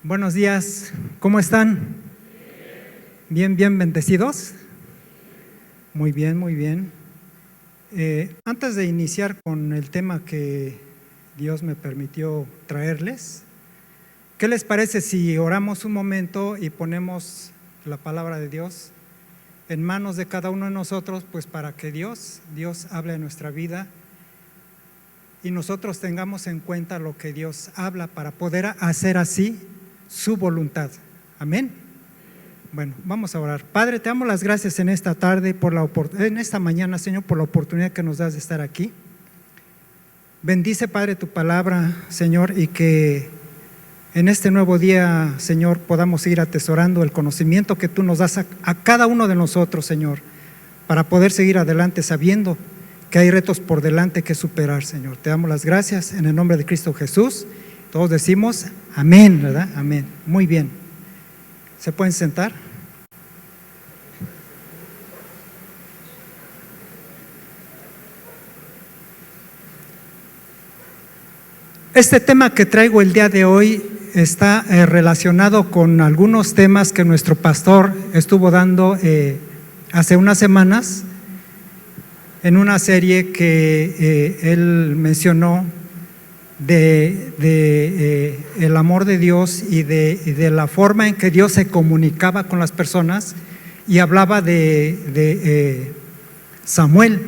Buenos días, ¿cómo están? ¿Bien, bendecidos? Muy bien, muy bien. Antes de iniciar con el tema que Dios me permitió traerles, ¿qué les parece si oramos un momento y ponemos la palabra de Dios en manos de cada uno de nosotros, pues para que Dios hable en nuestra vida y nosotros tengamos en cuenta lo que Dios habla para poder hacer así su voluntad? Amén. Bueno, vamos a orar. Padre, te damos las gracias en esta tarde, en esta mañana, Señor, por la oportunidad que nos das de estar aquí. Bendice, Padre, tu palabra, Señor, y que en este nuevo día, Señor, podamos seguir atesorando el conocimiento que tú nos das a cada uno de nosotros, Señor, para poder seguir adelante sabiendo que hay retos por delante que superar, Señor. Te damos las gracias en el nombre de Cristo Jesús. Todos decimos amén, ¿verdad? Amén. Muy bien. ¿Se pueden sentar? Este tema que traigo el día de hoy está relacionado con algunos temas que nuestro pastor estuvo dando hace unas semanas en una serie que él mencionó de el amor de Dios y de la forma en que Dios se comunicaba con las personas, y hablaba de Samuel.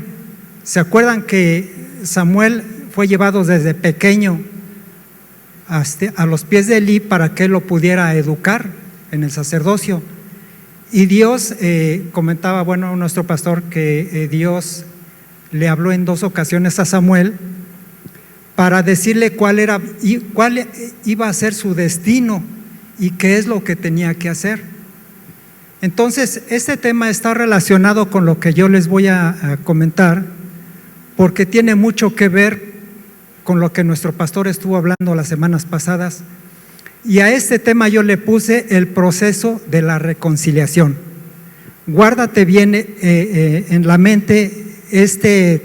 ¿Se acuerdan que Samuel fue llevado desde pequeño a los pies de Elí para que él lo pudiera educar en el sacerdocio? Y Dios, comentaba, nuestro pastor, que Dios le habló en 2 ocasiones a Samuel para decirle cuál iba a ser su destino y qué es lo que tenía que hacer. Entonces, este tema está relacionado con lo que yo les voy a comentar, porque tiene mucho que ver con lo que nuestro pastor estuvo hablando las semanas pasadas. Y a este tema yo le puse el proceso de la reconciliación. Guárdate bien en la mente este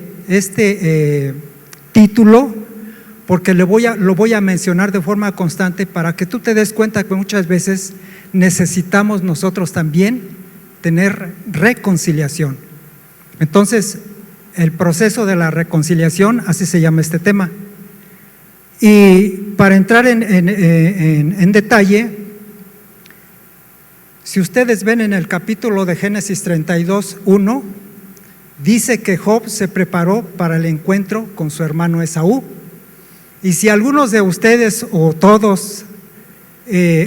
título, porque lo voy a mencionar de forma constante para que tú te des cuenta que muchas veces necesitamos nosotros también tener reconciliación. Entonces, el proceso de la reconciliación, así se llama este tema. Y para entrar en detalle, si ustedes ven en el capítulo de Génesis 32:1, dice que Job se preparó para el encuentro con su hermano Esaú. Y si algunos de ustedes o todos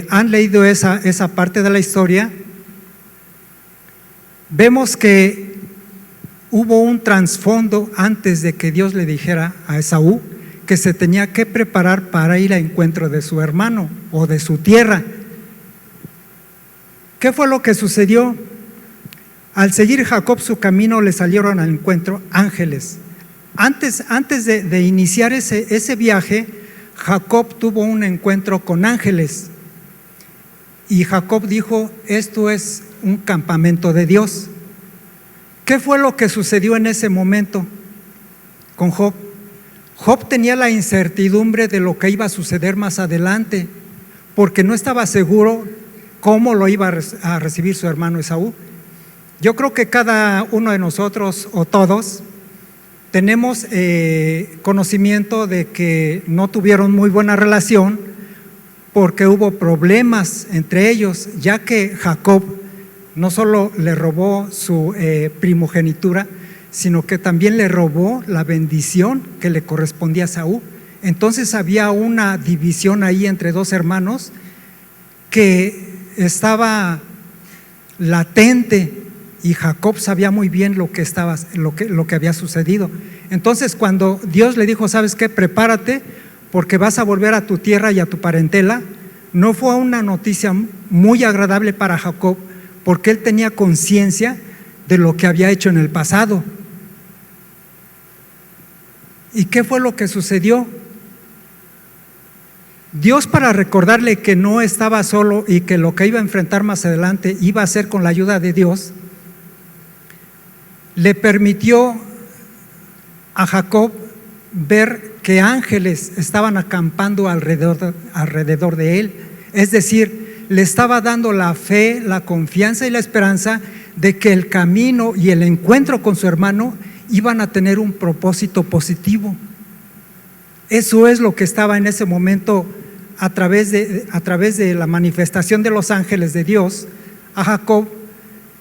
han leído esa parte de la historia, vemos que hubo un trasfondo antes de que Dios le dijera a Esaú que se tenía que preparar para ir a encuentro de su hermano o de su tierra. ¿Qué fue lo que sucedió? Al seguir Jacob su camino, le salieron al encuentro ángeles. Antes de iniciar ese viaje, Jacob tuvo un encuentro con ángeles. Y Jacob dijo: esto es un campamento de Dios. ¿Qué fue lo que sucedió en ese momento con Job? Job tenía la incertidumbre de lo que iba a suceder más adelante, porque no estaba seguro cómo lo iba a recibir su hermano Esaú. Yo creo que cada uno de nosotros, o todos, tenemos conocimiento de que no tuvieron muy buena relación, porque hubo problemas entre ellos, ya que Jacob no solo le robó su primogenitura, sino que también le robó la bendición que le correspondía a Esaú. Entonces había una división ahí entre 2 hermanos que estaba latente, y Jacob sabía muy bien lo que había sucedido. Entonces, cuando Dios le dijo: ¿sabes qué? Prepárate, porque vas a volver a tu tierra y a tu parentela, no fue una noticia muy agradable para Jacob, porque él tenía conciencia de lo que había hecho en el pasado. ¿Y qué fue lo que sucedió? Dios, para recordarle que no estaba solo y que lo que iba a enfrentar más adelante iba a ser con la ayuda de Dios, le permitió a Jacob ver que ángeles estaban acampando alrededor de él. Es decir, le estaba dando la fe, la confianza y la esperanza de que el camino y el encuentro con su hermano iban a tener un propósito positivo. Eso es lo que estaba en ese momento a través de la manifestación de los ángeles de Dios. A Jacob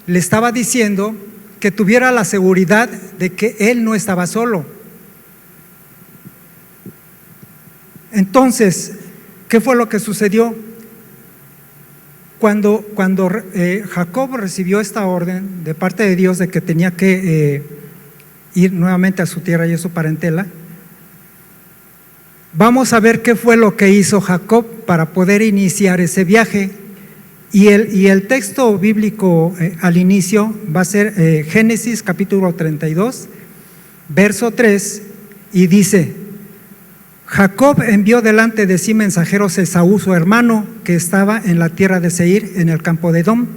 le estaba diciendo que tuviera la seguridad de que él no estaba solo. Entonces, ¿qué fue lo que sucedió? Cuando Jacob recibió esta orden de parte de Dios de que tenía que ir nuevamente a su tierra y a su parentela, vamos a ver qué fue lo que hizo Jacob para poder iniciar ese viaje. Y el texto bíblico al inicio va a ser Génesis capítulo 32, verso 3, y dice: Jacob envió delante de sí mensajeros a Esaú, su hermano, que estaba en la tierra de Seir, en el campo de Edom.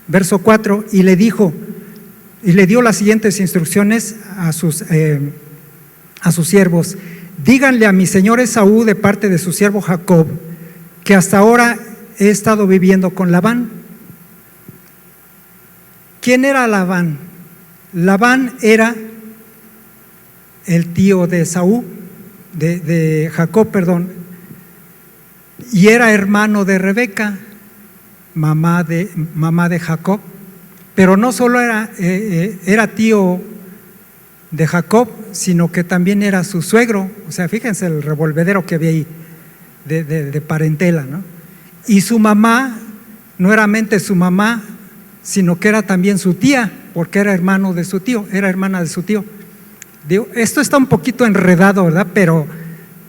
Verso 4, y le dijo, y le dio las siguientes instrucciones a sus siervos: díganle a mi señor Esaú de parte de su siervo Jacob, que hasta ahora he estado viviendo con Labán. ¿Quién era Labán? Labán era el tío de Esaú, de Jacob, perdón, y era hermano de Rebeca, mamá de Jacob. Pero no solo era tío de Jacob, sino que también era su suegro. O sea, fíjense el revolvedero que había ahí de parentela, ¿no? Y su mamá no era mente su mamá, sino que era también su tía, porque era hermano de su tío, era hermana de su tío. Digo, esto está un poquito enredado, ¿verdad?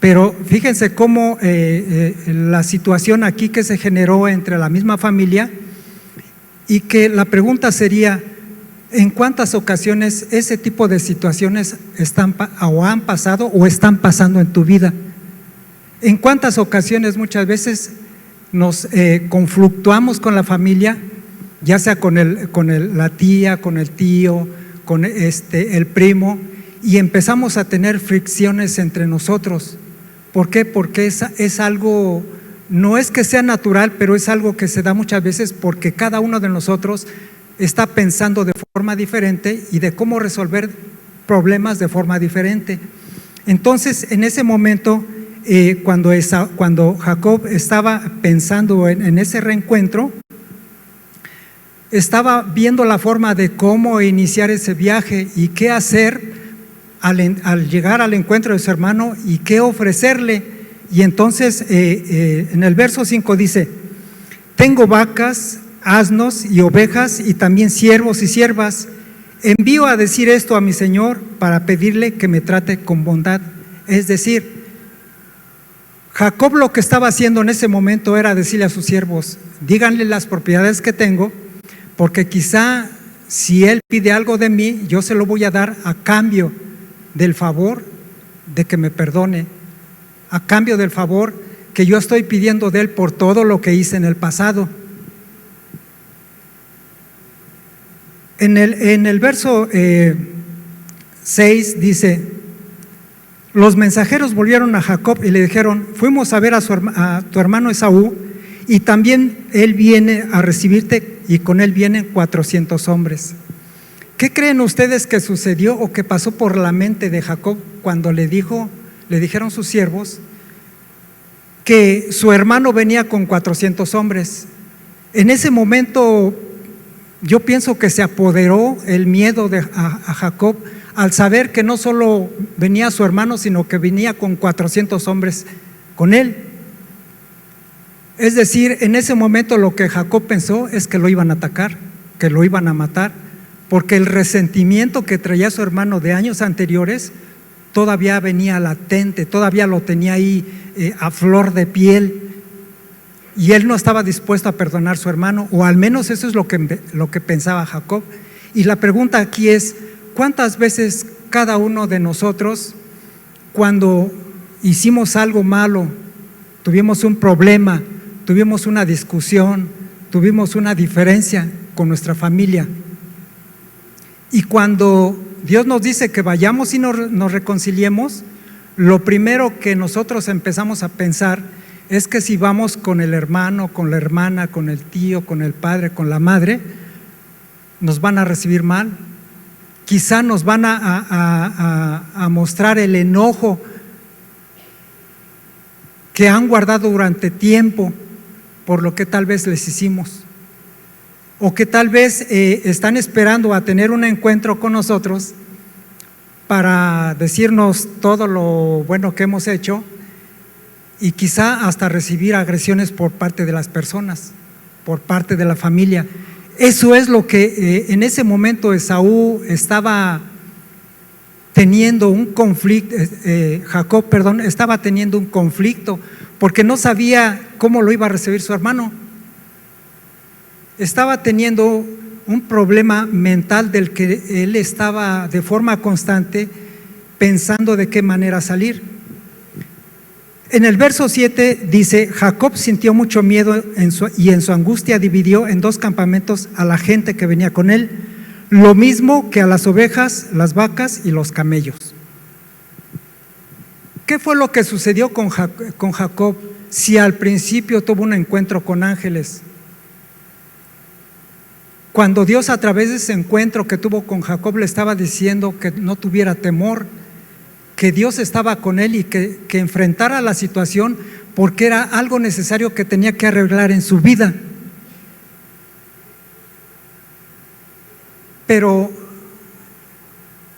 Pero fíjense cómo la situación aquí que se generó entre la misma familia, y que la pregunta sería: ¿en cuántas ocasiones ese tipo de situaciones han pasado o están pasando en tu vida? ¿En cuántas ocasiones muchas veces nos conflictuamos con la familia, ya sea con la tía, con el tío, con el primo, y empezamos a tener fricciones entre nosotros? ¿Por qué? Porque es algo, no es que sea natural, pero es algo que se da muchas veces porque cada uno de nosotros está pensando de forma diferente y de cómo resolver problemas de forma diferente. Entonces, en ese momento, cuando Jacob estaba pensando en ese reencuentro, estaba viendo la forma de cómo iniciar ese viaje y qué hacer al llegar al encuentro de su hermano y qué ofrecerle. Y entonces en el verso 5 dice: tengo vacas, asnos y ovejas y también siervos y siervas. Envío a decir esto a mi señor para pedirle que me trate con bondad. Es decir, Jacob lo que estaba haciendo en ese momento era decirle a sus siervos: díganle las propiedades que tengo, porque quizá si él pide algo de mí, yo se lo voy a dar a cambio del favor de que me perdone, a cambio del favor que yo estoy pidiendo de él por todo lo que hice en el pasado. En el verso 6 dice: los mensajeros volvieron a Jacob y le dijeron: fuimos a ver a tu hermano Esaú, y también él viene a recibirte, y con él vienen 400 hombres. ¿Qué creen ustedes que sucedió o que pasó por la mente de Jacob cuando le dijeron sus siervos que su hermano venía con 400 hombres? En ese momento yo pienso que se apoderó el miedo a Jacob al saber que no solo venía su hermano, sino que venía con 400 hombres con él. Es decir, en ese momento lo que Jacob pensó es que lo iban a atacar, que lo iban a matar, porque el resentimiento que traía su hermano de años anteriores todavía venía latente, todavía lo tenía ahí a flor de piel, y él no estaba dispuesto a perdonar a su hermano, o al menos eso es lo que pensaba Jacob. Y la pregunta aquí es: ¿cuántas veces cada uno de nosotros, cuando hicimos algo malo, tuvimos un problema, tuvimos una discusión, tuvimos una diferencia con nuestra familia, y cuando Dios nos dice que vayamos y nos reconciliemos, lo primero que nosotros empezamos a pensar es que si vamos con el hermano, con la hermana, con el tío, con el padre, con la madre, nos van a recibir mal. Quizá nos van a mostrar el enojo que han guardado durante tiempo por lo que tal vez les hicimos, o que tal vez están esperando a tener un encuentro con nosotros para decirnos todo lo bueno que hemos hecho, y quizá hasta recibir agresiones por parte de las personas, por parte de la familia. Eso es lo que en ese momento Esaú estaba teniendo un conflicto, Jacob, estaba teniendo un conflicto, porque no sabía cómo lo iba a recibir su hermano. Estaba teniendo un problema mental del que él estaba de forma constante pensando de qué manera salir. En el verso 7 dice: Jacob sintió mucho miedo y en su angustia dividió en 2 campamentos a la gente que venía con él, lo mismo que a las ovejas, las vacas y los camellos. ¿Qué fue lo que sucedió con Jacob si al principio tuvo un encuentro con ángeles? Cuando Dios, a través de ese encuentro que tuvo con Jacob, le estaba diciendo que no tuviera temor, que Dios estaba con él y que enfrentara la situación, porque era algo necesario que tenía que arreglar en su vida. Pero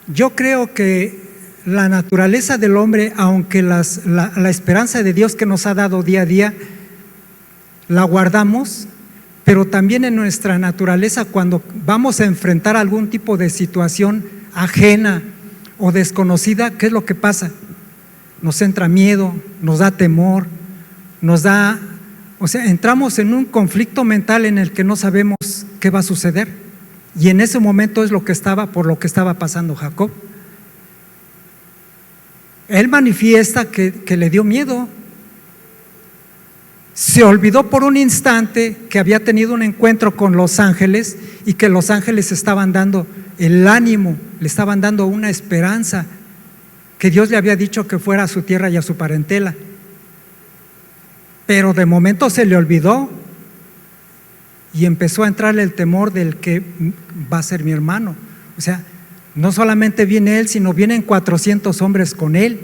yo creo que la naturaleza del hombre, aunque la esperanza de Dios que nos ha dado día a día, la guardamos, pero también en nuestra naturaleza, cuando vamos a enfrentar algún tipo de situación ajena o desconocida, ¿qué es lo que pasa? Nos entra miedo, nos da temor, entramos en un conflicto mental en el que no sabemos qué va a suceder. Y en ese momento es por lo que estaba pasando Jacob. Él manifiesta que le dio miedo. Se olvidó por un instante que había tenido un encuentro con los ángeles y que los ángeles estaban dando el ánimo, le estaban dando una esperanza, que Dios le había dicho que fuera a su tierra y a su parentela. Pero de momento se le olvidó y empezó a entrarle el temor del que va a ser mi hermano. O sea, no solamente viene él, sino vienen 400 hombres con él.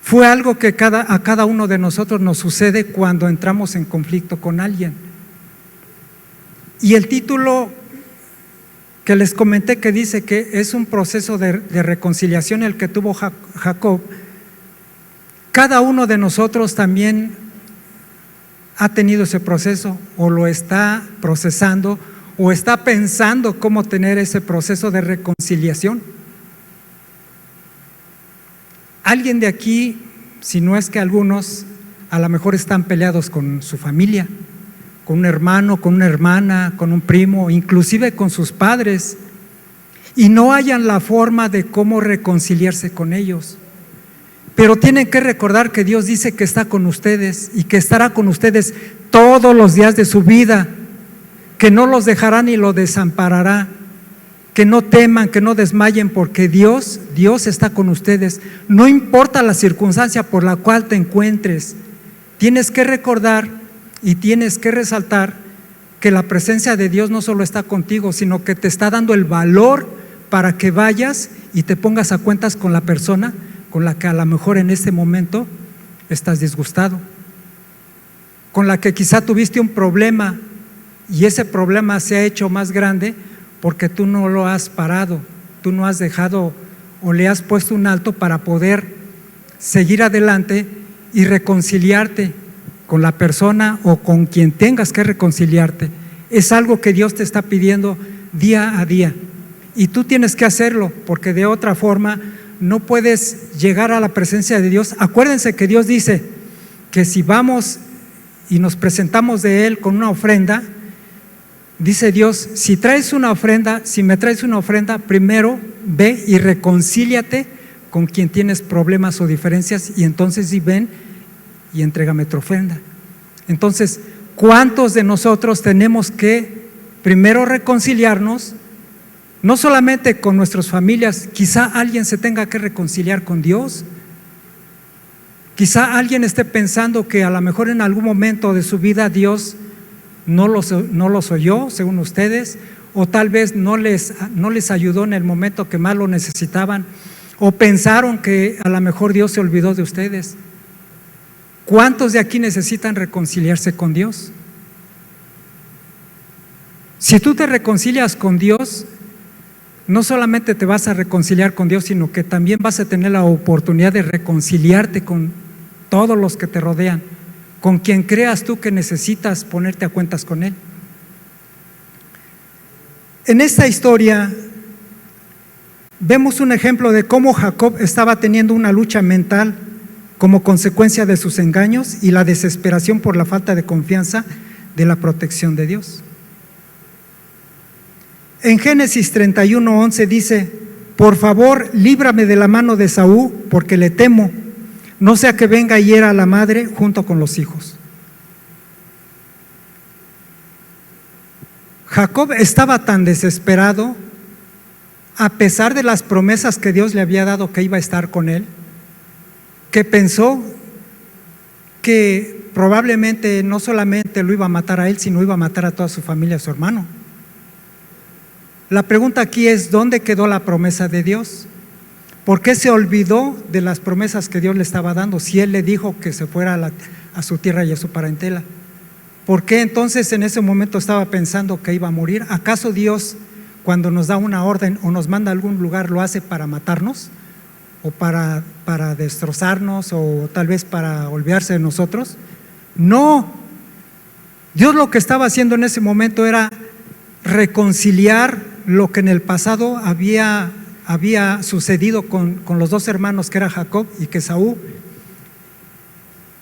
Fue algo que a cada uno de nosotros nos sucede cuando entramos en conflicto con alguien. Y el título que les comenté, que dice que es un proceso de reconciliación el que tuvo Jacob, cada uno de nosotros también ha tenido ese proceso, o lo está procesando, o está pensando cómo tener ese proceso de reconciliación. Alguien de aquí, si no es que algunos, a lo mejor están peleados con su familia, con un hermano, con una hermana, con un primo, inclusive con sus padres, y no hayan la forma de cómo reconciliarse con ellos. Pero tienen que recordar que Dios dice que está con ustedes y que estará con ustedes todos los días de su vida, que no los dejará ni los desamparará, que no teman, que no desmayen, porque Dios está con ustedes. No importa la circunstancia por la cual te encuentres, tienes que recordar y tienes que resaltar que la presencia de Dios no solo está contigo, sino que te está dando el valor para que vayas y te pongas a cuentas con la persona con la que a lo mejor en este momento estás disgustado, con la que quizá tuviste un problema y ese problema se ha hecho más grande porque tú no lo has parado, tú no has dejado o le has puesto un alto para poder seguir adelante y reconciliarte con la persona o con quien tengas que reconciliarte. Es algo que Dios te está pidiendo día a día y tú tienes que hacerlo, porque de otra forma no puedes llegar a la presencia de Dios. Acuérdense que Dios dice que si vamos y nos presentamos de Él con una ofrenda, dice Dios, si me traes una ofrenda, primero ve y reconcíliate con quien tienes problemas o diferencias, y entonces sí ven y entrégame tu ofrenda. Entonces, ¿cuántos de nosotros tenemos que primero reconciliarnos? No solamente con nuestras familias, quizá alguien se tenga que reconciliar con Dios, Quizá alguien esté pensando que a lo mejor en algún momento de su vida Dios no los oyó, según ustedes, o tal vez no les ayudó en el momento que más lo necesitaban, o pensaron que a lo mejor Dios se olvidó de ustedes. ¿Cuántos de aquí necesitan reconciliarse con Dios? Si tú te reconcilias con Dios, no solamente te vas a reconciliar con Dios, sino que también vas a tener la oportunidad de reconciliarte con todos los que te rodean, con quien creas tú que necesitas ponerte a cuentas con Él. En esta historia vemos un ejemplo de cómo Jacob estaba teniendo una lucha mental como consecuencia de sus engaños y la desesperación por la falta de confianza de la protección de Dios. En Génesis 31:11 dice: por favor, líbrame de la mano de Esaú, porque le temo, no sea que venga y hiera a la madre junto con los hijos. Jacob estaba tan desesperado, a pesar de las promesas que Dios le había dado que iba a estar con él, que pensó que probablemente no solamente lo iba a matar a él, sino iba a matar a toda su familia, a su hermano. La pregunta aquí es: ¿dónde quedó la promesa de Dios? ¿Por qué se olvidó de las promesas que Dios le estaba dando si Él le dijo que se fuera a su tierra y a su parentela? ¿Por qué entonces en ese momento estaba pensando que iba a morir? ¿Acaso Dios, cuando nos da una orden o nos manda a algún lugar, lo hace para matarnos? ¿O para destrozarnos? ¿O tal vez para olvidarse de nosotros? No. Dios lo que estaba haciendo en ese momento era reconciliar lo que en el pasado había sucedido con los dos hermanos, que era Jacob y que Esaú,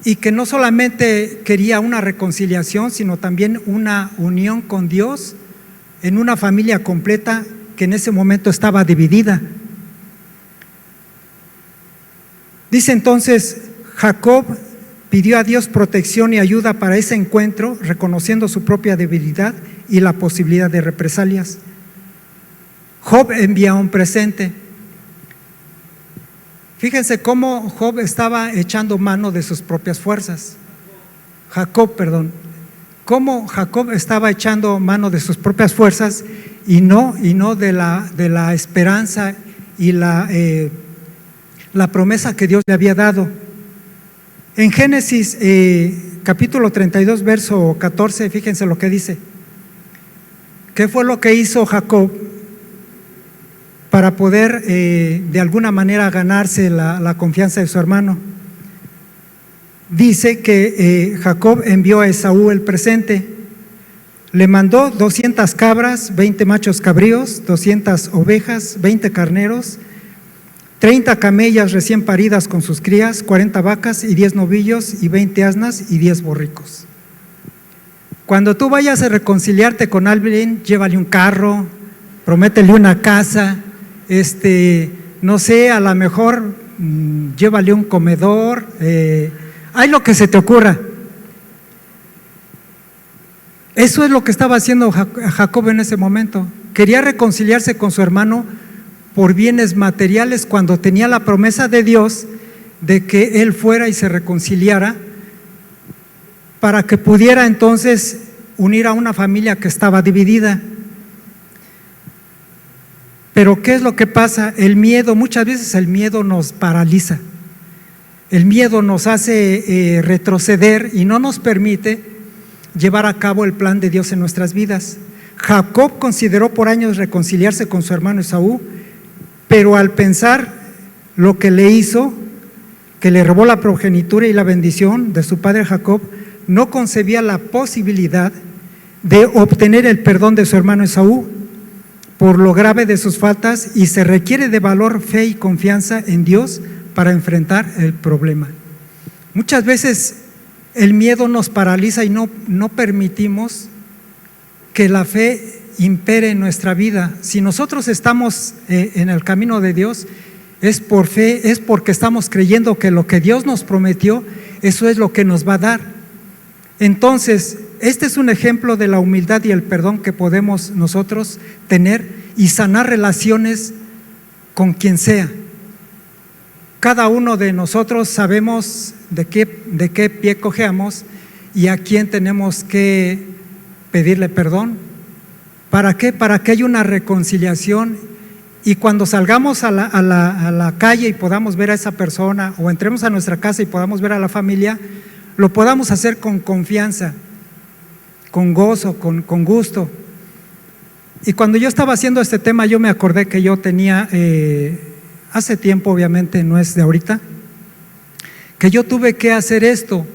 y que no solamente quería una reconciliación, sino también una unión con Dios en una familia completa que en ese momento estaba dividida. Dice entonces: Jacob pidió a Dios protección y ayuda para ese encuentro, reconociendo su propia debilidad y la posibilidad de represalias. Job envía un presente. Fíjense cómo Job estaba echando mano de sus propias fuerzas. Cómo Jacob estaba echando mano de sus propias fuerzas y no de la esperanza y la promesa que Dios le había dado. En Génesis capítulo 32, verso 14, fíjense lo que dice. ¿Qué fue lo que hizo Jacob para poder de alguna manera ganarse la confianza de su hermano? Dice que Jacob envió a Esaú el presente. Le mandó 200 cabras, 20 machos cabríos, 200 ovejas, 20 carneros, 30 camellas recién paridas con sus crías, 40 vacas y 10 novillos y 20 asnas y 10 borricos. Cuando tú vayas a reconciliarte con alguien, llévale un carro, prométele una casa, no sé, a lo mejor llévale un comedor, hay lo que se te ocurra. Eso es lo que estaba haciendo Jacob en ese momento. Quería reconciliarse con su hermano por bienes materiales, cuando tenía la promesa de Dios de que él fuera y se reconciliara, para que pudiera entonces unir a una familia que estaba dividida. Pero ¿qué es lo que pasa? El miedo, muchas veces el miedo nos paraliza. El miedo nos hace retroceder y no nos permite llevar a cabo el plan de Dios en nuestras vidas. Jacob consideró por años reconciliarse con su hermano Esaú, pero al pensar lo que le hizo, que le robó la progenitura y la bendición de su padre Jacob, no concebía la posibilidad de obtener el perdón de su hermano Esaú por lo grave de sus faltas, y se requiere de valor, fe y confianza en Dios para enfrentar el problema. Muchas veces el miedo nos paraliza y no permitimos que la fe impere en nuestra vida. Si nosotros estamos en el camino de Dios, es por fe, es porque estamos creyendo que lo que Dios nos prometió, eso es lo que nos va a dar. Entonces, este es un ejemplo de la humildad y el perdón que podemos nosotros tener y sanar relaciones con quien sea. Cada uno de nosotros sabemos de qué pie cojeamos y a quién tenemos que pedirle perdón. ¿Para qué? Para que haya una reconciliación y cuando salgamos a la calle y podamos ver a esa persona o entremos a nuestra casa y podamos ver a la familia, lo podamos hacer con confianza, con gozo, con gusto. Y cuando yo estaba haciendo este tema, yo me acordé que yo tenía, hace tiempo, obviamente no es de ahorita, que yo tuve que hacer esto.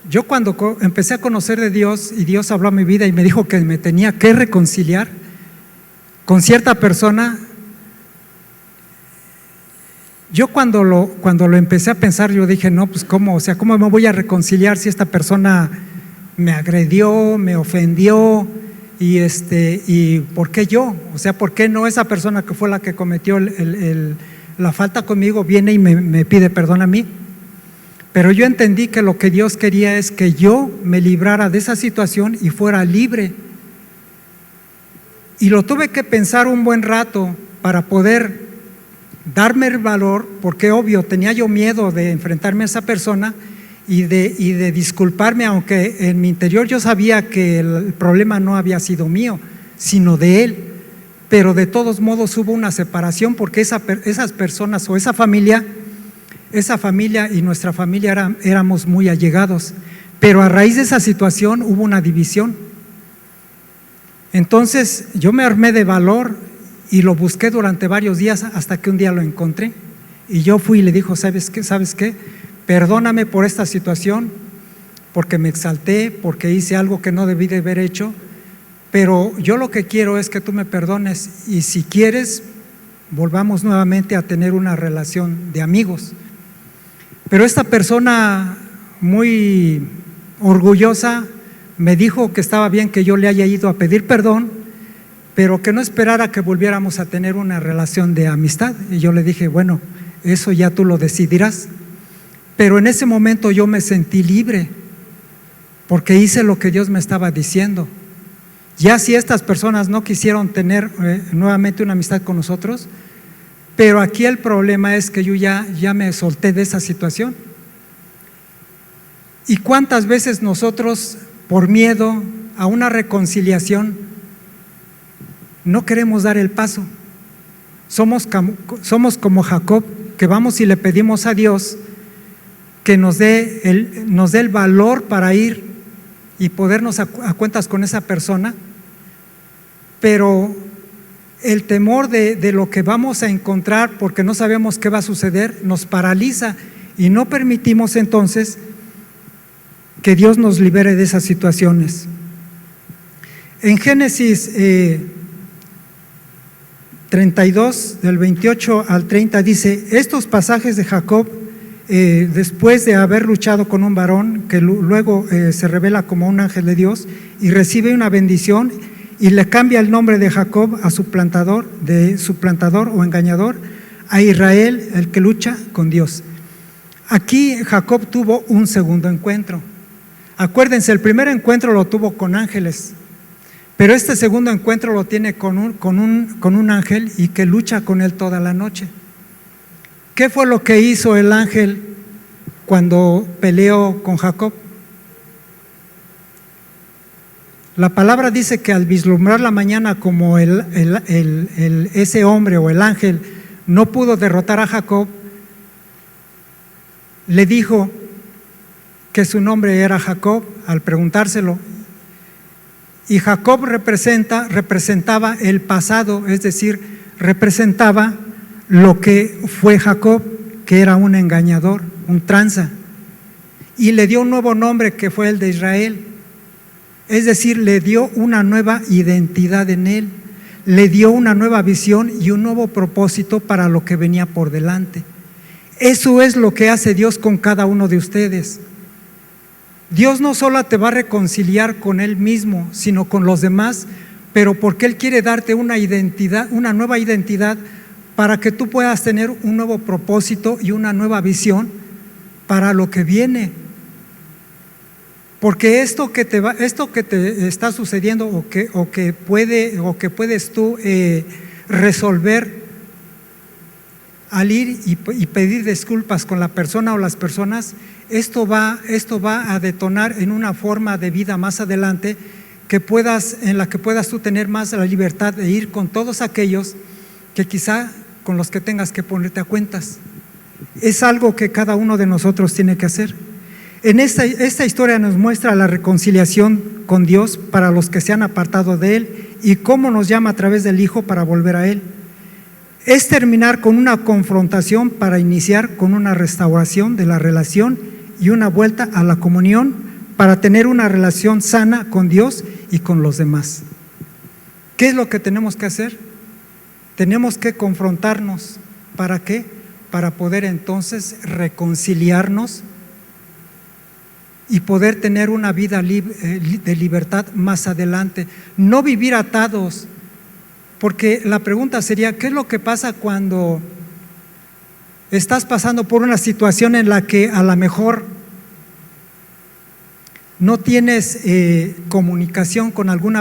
Yo cuando empecé a conocer de Dios y Dios habló a mi vida y me dijo que me tenía que reconciliar con cierta persona, yo cuando lo empecé a pensar, yo dije, no, pues ¿cómo? O sea, ¿cómo me voy a reconciliar si esta persona me agredió, me ofendió? Y ¿por qué yo? O sea, ¿por qué no esa persona que fue la que cometió la falta conmigo viene y me pide perdón a mí? Pero yo entendí que lo que Dios quería es que yo me librara de esa situación y fuera libre. Y lo tuve que pensar un buen rato para poder darme el valor, porque obvio, tenía yo miedo de enfrentarme a esa persona y de disculparme, aunque en mi interior yo sabía que el problema no había sido mío, sino de él. Pero de todos modos hubo una separación porque esas personas o esa familia y nuestra familia éramos muy allegados. Pero a raíz de esa situación hubo una división. Entonces yo me armé de valor y lo busqué durante varios días hasta que un día lo encontré. Y yo fui y le dije, ¿sabes qué? Perdóname por esta situación, porque me exalté, porque hice algo que no debí de haber hecho, pero yo lo que quiero es que tú me perdones y si quieres, volvamos nuevamente a tener una relación de amigos. Pero esta persona muy orgullosa me dijo que estaba bien que yo le haya ido a pedir perdón, pero que no esperara que volviéramos a tener una relación de amistad. Y yo le dije, bueno, eso ya tú lo decidirás. Pero en ese momento yo me sentí libre, porque hice lo que Dios me estaba diciendo. Ya si estas personas no quisieron tener nuevamente una amistad con nosotros, pero aquí el problema es que yo ya me solté de esa situación. ¿Y cuántas veces nosotros, por miedo a una reconciliación, no queremos dar el paso? Somos como Jacob, que vamos y le pedimos a Dios que nos dé el valor para ir y podernos a cuentas con esa persona, pero el temor de lo que vamos a encontrar, porque no sabemos qué va a suceder, nos paraliza y no permitimos entonces que Dios nos libere de esas situaciones. En Génesis 32, del 28 al 30 dice, estos pasajes de Jacob, después de haber luchado con un varón que luego se revela como un ángel de Dios y recibe una bendición y le cambia el nombre de Jacob a suplantador o engañador, a Israel, el que lucha con Dios. Aquí Jacob tuvo un segundo encuentro. Acuérdense, el primer encuentro lo tuvo con ángeles, pero este segundo encuentro lo tiene con un ángel y que lucha con él toda la noche. ¿Qué fue lo que hizo el ángel cuando peleó con Jacob? La palabra dice que al vislumbrar la mañana, como ese hombre o el ángel no pudo derrotar a Jacob, le dijo que su nombre era Jacob al preguntárselo. Y Jacob representaba el pasado, es decir, representaba lo que fue Jacob, que era un engañador, un tranza, y le dio un nuevo nombre que fue el de Israel, es decir, le dio una nueva identidad en él, le dio una nueva visión y un nuevo propósito para lo que venía por delante. Eso es lo que hace Dios con cada uno de ustedes. Dios no solo te va a reconciliar con Él mismo, sino con los demás, pero porque Él quiere darte una identidad, una nueva identidad, para que tú puedas tener un nuevo propósito y una nueva visión para lo que viene. Porque esto que te está sucediendo o que puedes tú resolver al ir y pedir disculpas con la persona o las personas, esto va a detonar en una forma de vida más adelante en la que puedas tú tener más la libertad de ir con todos aquellos que quizá con los que tengas que ponerte a cuentas. Es algo que cada uno de nosotros tiene que hacer. En esta historia nos muestra la reconciliación con Dios para los que se han apartado de Él y cómo nos llama a través del Hijo para volver a Él. Es terminar con una confrontación para iniciar con una restauración de la relación y una vuelta a la comunión para tener una relación sana con Dios y con los demás. ¿Qué es lo que tenemos que hacer? Tenemos que confrontarnos. ¿Para qué? Para poder entonces reconciliarnos y poder tener una vida de libertad más adelante. No vivir atados, porque la pregunta sería, ¿qué es lo que pasa cuando estás pasando por una situación en la que a lo mejor no tienes comunicación con algún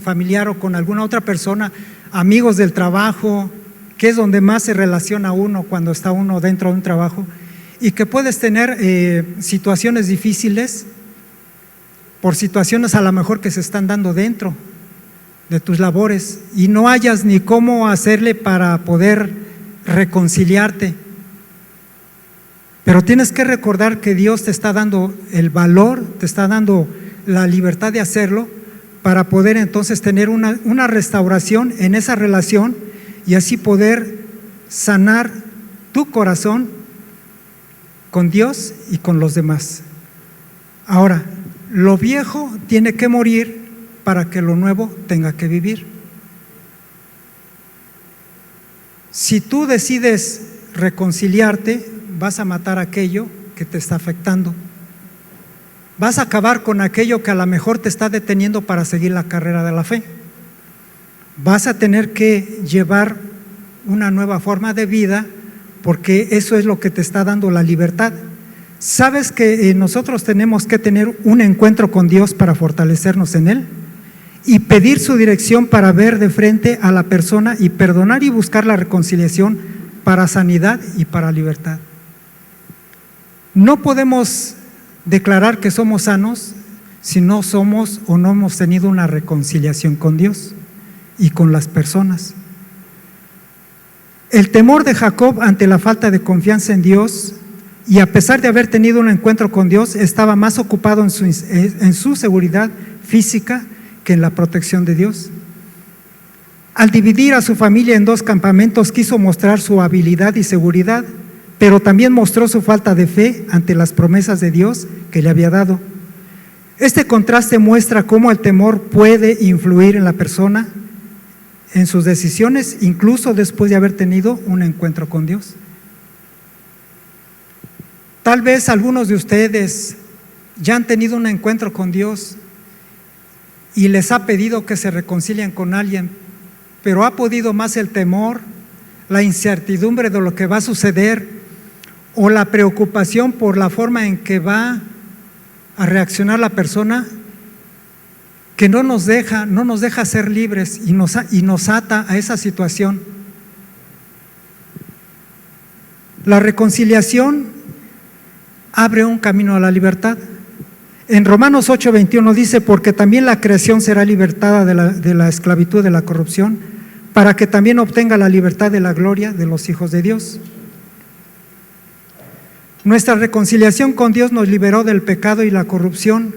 familiar o con alguna otra persona, amigos del trabajo, que es donde más se relaciona uno cuando está uno dentro de un trabajo, y que puedes tener situaciones difíciles por situaciones a lo mejor que se están dando dentro de tus labores y no hayas ni cómo hacerle para poder reconciliarte. Pero tienes que recordar que Dios te está dando el valor, te está dando la libertad de hacerlo para poder entonces tener una restauración en esa relación y así poder sanar tu corazón con Dios y con los demás. Ahora, lo viejo tiene que morir para que lo nuevo tenga que vivir. Si tú decides reconciliarte, vas a matar aquello que te está afectando. Vas a acabar con aquello que a lo mejor te está deteniendo para seguir la carrera de la fe. Vas a tener que llevar una nueva forma de vida porque eso es lo que te está dando la libertad. ¿Sabes que nosotros tenemos que tener un encuentro con Dios para fortalecernos en Él? Y pedir su dirección para ver de frente a la persona y perdonar y buscar la reconciliación para sanidad y para libertad. No podemos declarar que somos sanos si no somos o no hemos tenido una reconciliación con Dios y con las personas. El temor de Jacob ante la falta de confianza en Dios y a pesar de haber tenido un encuentro con Dios, estaba más ocupado en su seguridad física que en la protección de Dios. Al dividir a su familia en dos campamentos, quiso mostrar su habilidad y seguridad, pero también mostró su falta de fe ante las promesas de Dios que le había dado. Este contraste muestra cómo el temor puede influir en la persona, en sus decisiones, incluso después de haber tenido un encuentro con Dios. Tal vez algunos de ustedes ya han tenido un encuentro con Dios y les ha pedido que se reconcilien con alguien, pero ha podido más el temor, la incertidumbre de lo que va a suceder o la preocupación por la forma en que va a reaccionar la persona, que no nos deja ser libres y nos ata a esa situación. La reconciliación abre un camino a la libertad. En Romanos 8:21 dice, porque también la creación será libertada de la esclavitud de la corrupción, para que también obtenga la libertad de la gloria de los hijos de Dios. Nuestra reconciliación con Dios nos liberó del pecado y la corrupción.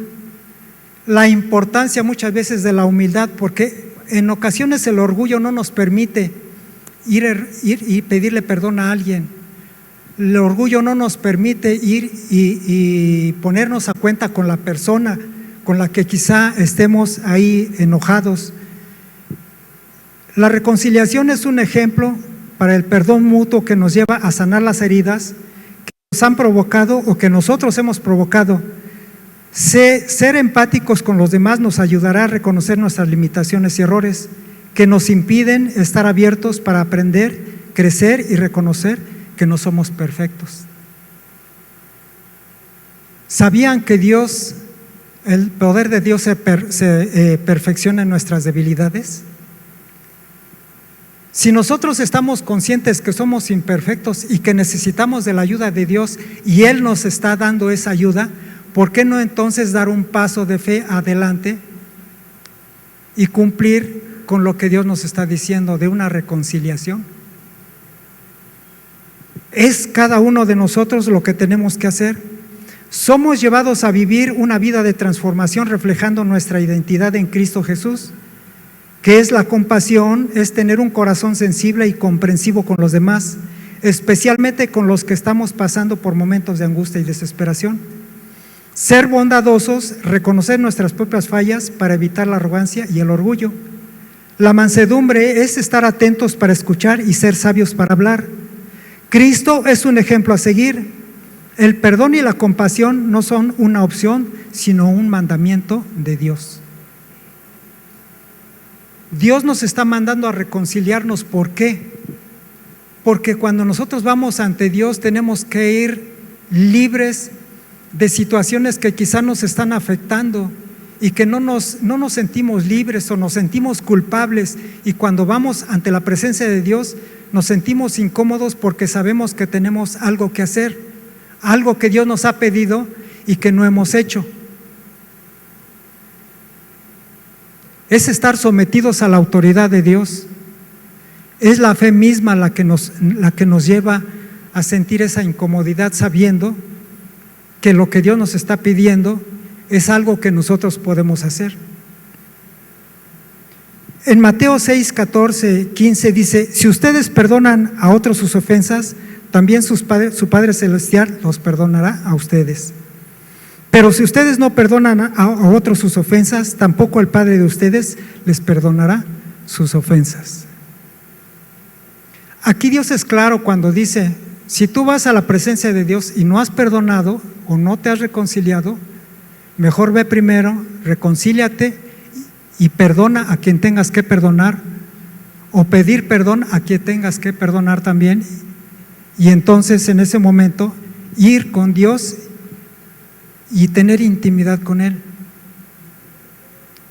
La importancia muchas veces de la humildad, porque en ocasiones el orgullo no nos permite ir y pedirle perdón a alguien. El orgullo no nos permite ir y ponernos a cuenta con la persona con la que quizá estemos ahí enojados. La reconciliación es un ejemplo para el perdón mutuo que nos lleva a sanar las heridas que nos han provocado o que nosotros hemos provocado. Ser empáticos con los demás nos ayudará a reconocer nuestras limitaciones y errores que nos impiden estar abiertos para aprender, crecer y reconocer que no somos perfectos. ¿Sabían que el poder de Dios se perfecciona en nuestras debilidades? Si nosotros estamos conscientes que somos imperfectos y que necesitamos de la ayuda de Dios y Él nos está dando esa ayuda, ¿por qué no entonces dar un paso de fe adelante y cumplir con lo que Dios nos está diciendo de una reconciliación? Es cada uno de nosotros lo que tenemos que hacer. Somos llevados a vivir una vida de transformación reflejando nuestra identidad en Cristo Jesús. ¿Qué es la compasión? Es tener un corazón sensible y comprensivo con los demás, especialmente con los que estamos pasando por momentos de angustia y desesperación. Ser bondadosos, reconocer nuestras propias fallas para evitar la arrogancia y el orgullo. La mansedumbre es estar atentos para escuchar y ser sabios para hablar. Cristo es un ejemplo a seguir. El perdón y la compasión no son una opción, sino un mandamiento de Dios. Dios nos está mandando a reconciliarnos. ¿Por qué? Porque cuando nosotros vamos ante Dios tenemos que ir libres de situaciones que quizá nos están afectando y que no nos sentimos libres o nos sentimos culpables, y cuando vamos ante la presencia de Dios nos sentimos incómodos porque sabemos que tenemos algo que hacer, algo que Dios nos ha pedido y que no hemos hecho. Es estar sometidos a la autoridad de Dios. Es la fe misma la que nos lleva a sentir esa incomodidad, sabiendo que lo que Dios nos está pidiendo es algo que nosotros podemos hacer. En Mateo 6, 14, 15 dice: si ustedes perdonan a otros sus ofensas, también su Padre Celestial los perdonará a ustedes. Pero si ustedes no perdonan a otros sus ofensas, tampoco el Padre de ustedes les perdonará sus ofensas. Aquí Dios es claro cuando dice: si tú vas a la presencia de Dios y no has perdonado o no te has reconciliado, mejor ve primero, reconcíliate y perdona a quien tengas que perdonar, o pedir perdón a quien tengas que perdonar también, y entonces en ese momento ir con Dios y tener intimidad con Él.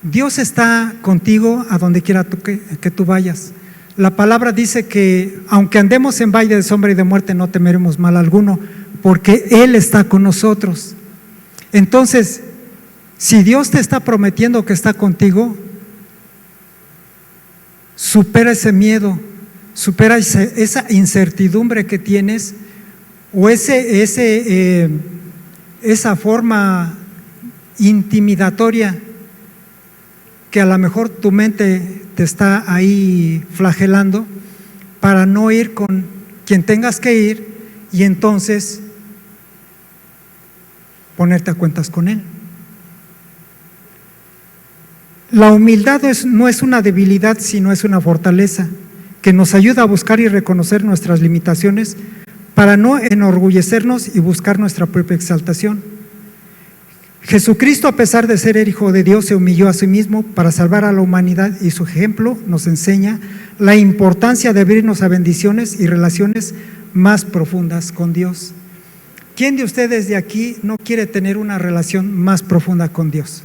Dios está contigo a donde quiera que tú vayas. La palabra dice que aunque andemos en valle de sombra y de muerte, no temeremos mal alguno, porque Él está con nosotros. Entonces, si Dios te está prometiendo que está contigo, supera ese miedo, supera esa incertidumbre que tienes, o esa forma intimidatoria que a lo mejor tu mente te está ahí flagelando, para no ir con quien tengas que ir y entonces ponerte a cuentas con Él. La humildad no es una debilidad, sino es una fortaleza que nos ayuda a buscar y reconocer nuestras limitaciones para no enorgullecernos y buscar nuestra propia exaltación. Jesucristo, a pesar de ser el Hijo de Dios, se humilló a sí mismo para salvar a la humanidad, y su ejemplo nos enseña la importancia de abrirnos a bendiciones y relaciones más profundas con Dios. ¿Quién de ustedes de aquí no quiere tener una relación más profunda con Dios?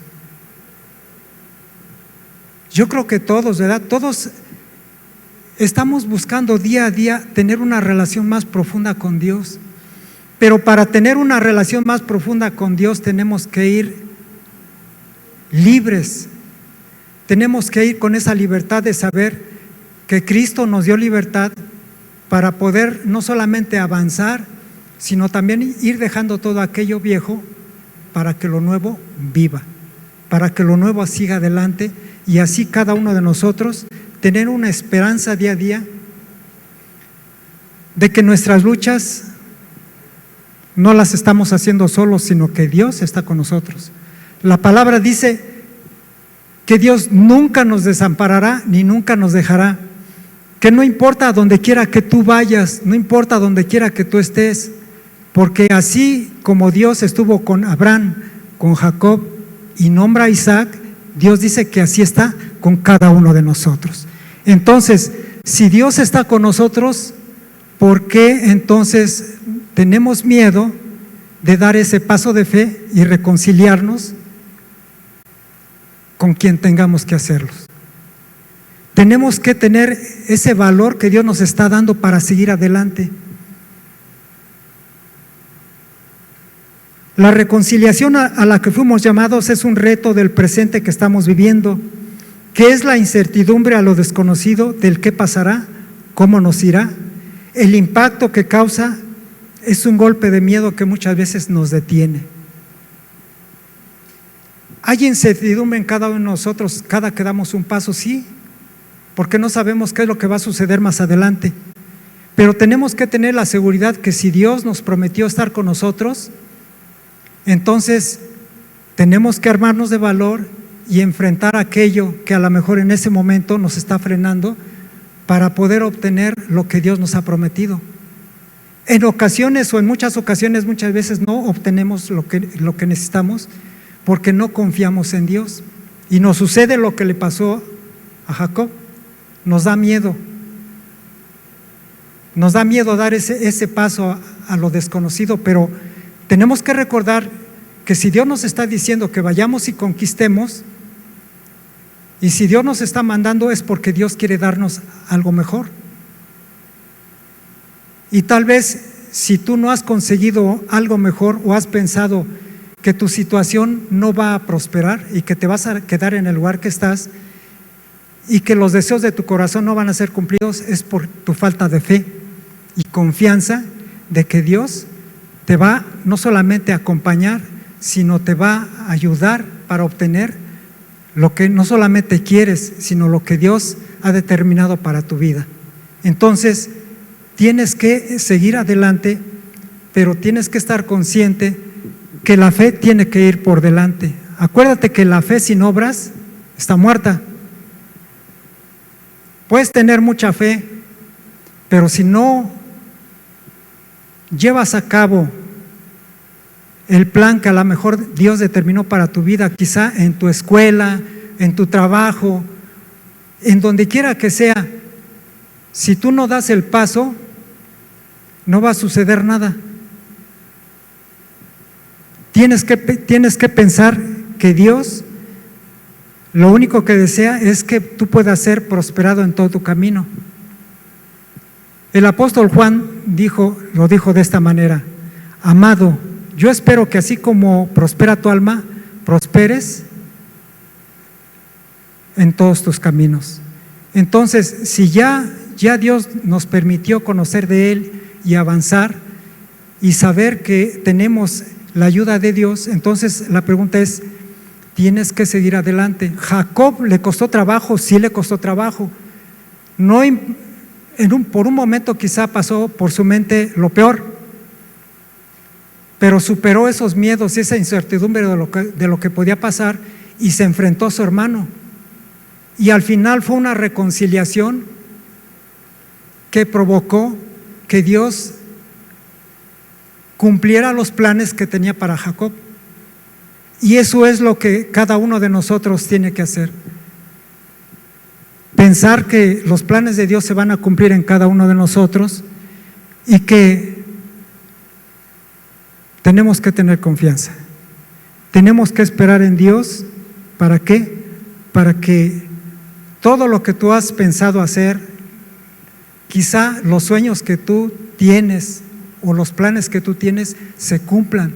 Yo creo que todos, ¿verdad? Todos estamos buscando día a día tener una relación más profunda con Dios. Pero para tener una relación más profunda con Dios tenemos que ir libres. Tenemos que ir con esa libertad de saber que Cristo nos dio libertad para poder no solamente avanzar, sino también ir dejando todo aquello viejo para que lo nuevo viva, para que lo nuevo siga adelante, y así cada uno de nosotros tener una esperanza día a día de que nuestras luchas no las estamos haciendo solos, sino que Dios está con nosotros. La palabra dice que Dios nunca nos desamparará ni nunca nos dejará, que no importa a donde quiera que tú vayas, no importa donde quiera que tú estés, porque así como Dios estuvo con Abraham, con Jacob y nombra a Isaac, Dios dice que así está con cada uno de nosotros. Entonces, si Dios está con nosotros, ¿por qué entonces tenemos miedo de dar ese paso de fe y reconciliarnos con quien tengamos que hacerlos? Tenemos que tener ese valor que Dios nos está dando para seguir adelante. La reconciliación a la que fuimos llamados es un reto del presente que estamos viviendo, que es la incertidumbre a lo desconocido del qué pasará, cómo nos irá. El impacto que causa es un golpe de miedo que muchas veces nos detiene. Hay incertidumbre en cada uno de nosotros, cada que damos un paso, sí, porque no sabemos qué es lo que va a suceder más adelante. Pero tenemos que tener la seguridad que si Dios nos prometió estar con nosotros, entonces tenemos que armarnos de valor y enfrentar aquello que a lo mejor en ese momento nos está frenando para poder obtener lo que Dios nos ha prometido. En ocasiones o en muchas ocasiones, muchas veces no obtenemos lo que necesitamos porque no confiamos en Dios. Y nos sucede lo que le pasó a Jacob. Nos da miedo. Nos da miedo dar ese paso a lo desconocido, pero tenemos que recordar que si Dios nos está diciendo que vayamos y conquistemos, y si Dios nos está mandando es porque Dios quiere darnos algo mejor. Y tal vez si tú no has conseguido algo mejor o has pensado que tu situación no va a prosperar y que te vas a quedar en el lugar que estás y que los deseos de tu corazón no van a ser cumplidos, es por tu falta de fe y confianza de que Dios te va no solamente a acompañar, sino te va a ayudar para obtener lo que no solamente quieres, sino lo que Dios ha determinado para tu vida. Entonces, tienes que seguir adelante, pero tienes que estar consciente que la fe tiene que ir por delante. Acuérdate que la fe sin obras está muerta. Puedes tener mucha fe, pero si no llevas a cabo el plan que a lo mejor Dios determinó para tu vida, quizá en tu escuela, en tu trabajo, en donde quiera que sea, si tú no das el paso, no va a suceder nada. Tienes que pensar que Dios lo único que desea es que tú puedas ser prosperado en todo tu camino. El apóstol Juan lo dijo de esta manera: amado, yo espero que así como prospera tu alma, prosperes en todos tus caminos. Entonces, si ya Dios nos permitió conocer de Él y avanzar y saber que tenemos la ayuda de Dios, entonces la pregunta es, tienes que seguir adelante. Jacob le costó trabajo, sí le costó trabajo. No, por un momento quizá pasó por su mente lo peor, pero superó esos miedos y esa incertidumbre de lo que podía pasar y se enfrentó a su hermano. Y al final fue una reconciliación que provocó que Dios cumpliera los planes que tenía para Jacob. Y eso es lo que cada uno de nosotros tiene que hacer. Pensar que los planes de Dios se van a cumplir en cada uno de nosotros y que tenemos que tener confianza. Tenemos que esperar en Dios. ¿Para qué? Para que todo lo que tú has pensado hacer, quizá los sueños que tú tienes o los planes que tú tienes se cumplan.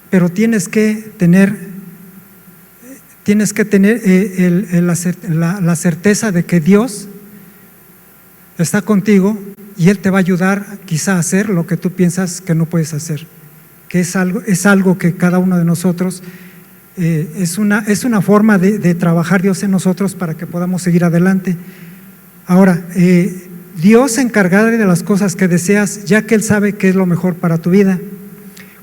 Pero tienes que tener la certeza de que Dios está contigo y Él te va a ayudar quizá a hacer lo que tú piensas que no puedes hacer, que es algo que cada uno de nosotros es una forma de trabajar Dios en nosotros para que podamos seguir adelante. Ahora, Dios se encargará de las cosas que deseas, ya que Él sabe qué es lo mejor para tu vida.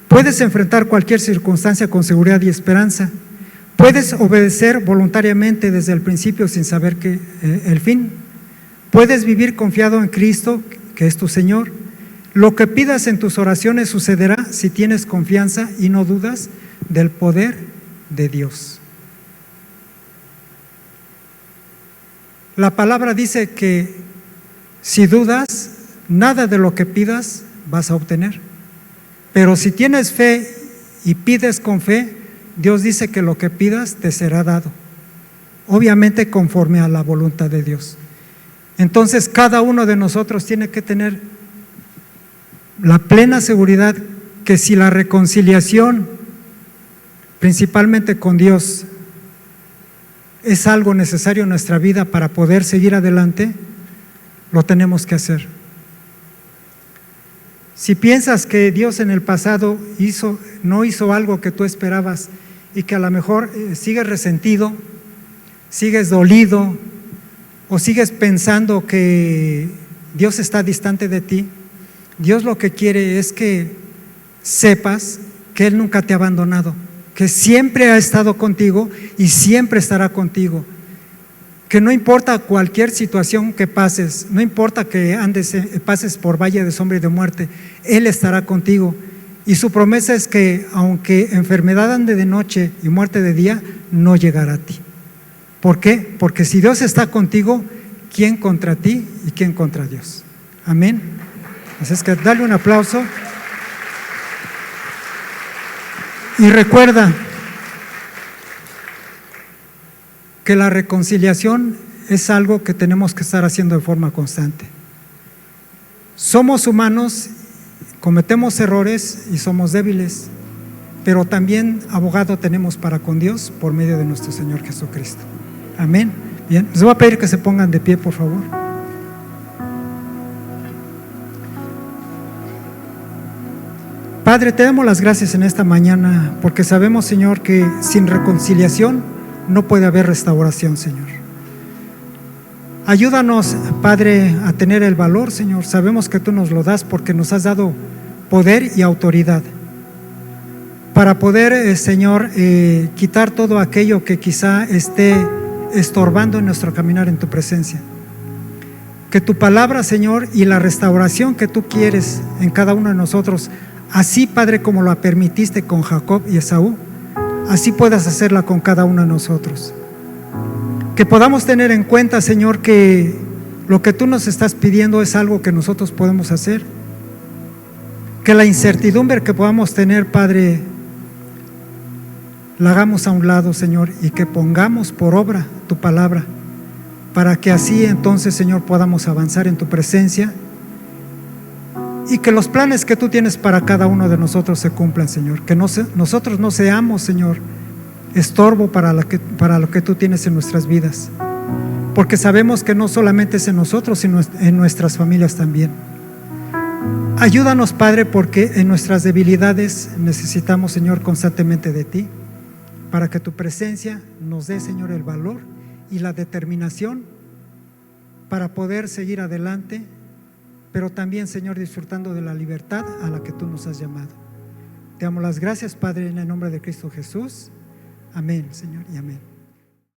Puedes enfrentar cualquier circunstancia con seguridad y esperanza. Puedes obedecer voluntariamente desde el principio sin saber el fin. Puedes vivir confiado en Cristo, que es tu Señor. Lo que pidas en tus oraciones sucederá si tienes confianza y no dudas del poder de Dios. La palabra dice que si dudas, nada de lo que pidas vas a obtener. Pero si tienes fe y pides con fe, Dios dice que lo que pidas te será dado. obviamente conforme a la voluntad de Dios. Entonces cada uno de nosotros tiene que tener la plena seguridad que si la reconciliación, principalmente con Dios, es algo necesario en nuestra vida para poder seguir adelante, lo tenemos que hacer. Si piensas que Dios en el pasado no hizo algo que tú esperabas y que a lo mejor sigues resentido, sigues dolido o sigues pensando que Dios está distante de ti, Dios lo que quiere es que sepas que Él nunca te ha abandonado, que siempre ha estado contigo y siempre estará contigo, que no importa cualquier situación que pases, no importa que pases por valle de sombra y de muerte, Él estará contigo. Y su promesa es que aunque enfermedad ande de noche y muerte de día, no llegará a ti. ¿Por qué? Porque si Dios está contigo, ¿quién contra ti y quién contra Dios? Amén. Así es que dale un aplauso. Y recuerda que la reconciliación es algo que tenemos que estar haciendo de forma constante. Somos humanos, cometemos errores y somos débiles, pero también abogado tenemos para con Dios por medio de nuestro Señor Jesucristo. Amén. Bien, les voy a pedir que se pongan de pie, por favor. Padre, te damos las gracias en esta mañana porque sabemos, Señor, que sin reconciliación no puede haber restauración, Señor. Ayúdanos, Padre, a tener el valor, Señor. Sabemos que tú nos lo das porque nos has dado poder y autoridad para poder, Señor, quitar todo aquello que quizá esté estorbando en nuestro caminar en tu presencia. Que tu palabra, Señor, y la restauración que tú quieres en cada uno de nosotros, así, Padre, como lo permitiste con Jacob y Esaú, así puedas hacerla con cada uno de nosotros. Que podamos tener en cuenta, Señor, que lo que tú nos estás pidiendo es algo que nosotros podemos hacer. Que la incertidumbre que podamos tener, Padre, la hagamos a un lado, Señor, y que pongamos por obra tu palabra, para que así entonces, Señor, podamos avanzar en tu presencia y que los planes que tú tienes para cada uno de nosotros se cumplan, Señor. Que nosotros no seamos, Señor, estorbo para lo que tú tienes en nuestras vidas, porque sabemos que no solamente es en nosotros, sino en nuestras familias también. Ayúdanos, Padre, porque en nuestras debilidades necesitamos, Señor, constantemente de ti, para que tu presencia nos dé, Señor, el valor y la determinación para poder seguir adelante, pero también, Señor, disfrutando de la libertad a la que tú nos has llamado. Te damos las gracias, Padre, en el nombre de Cristo Jesús. Amén, Señor, y amén.